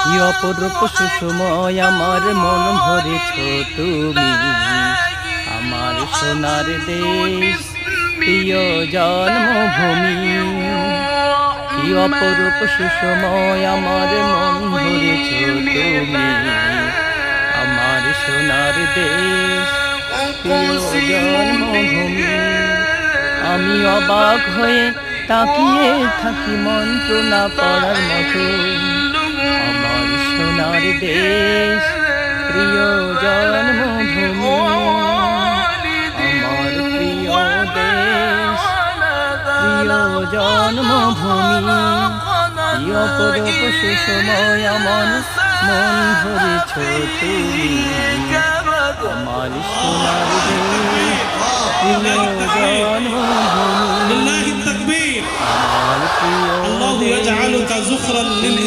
কি অপরূপ সুষময় আমার মন ভরেছ তুমি, আমার সোনার দেশ প্রিয় জন্মভূমি। কি অপরূপ সুষময় আমার মন ভরেছ তুমি, আমার সোনার দেশ প্রিয় জন্মভূমি। আমি অবাক হয়ে তাকিয়ে থাকি মন্ত্রণা পড়ার মতো, আমার সোনার দেশ প্রিয় জন্মভূমি। আমার প্রিয় দেশ প্রিয় জন্মভূমি। কি অপরূপ সুষময় আমার মন ধরেছ তুমি, আমার সোনার দেশ প্রিয় জন্মভূমি। আমার প্রিয় দেশ।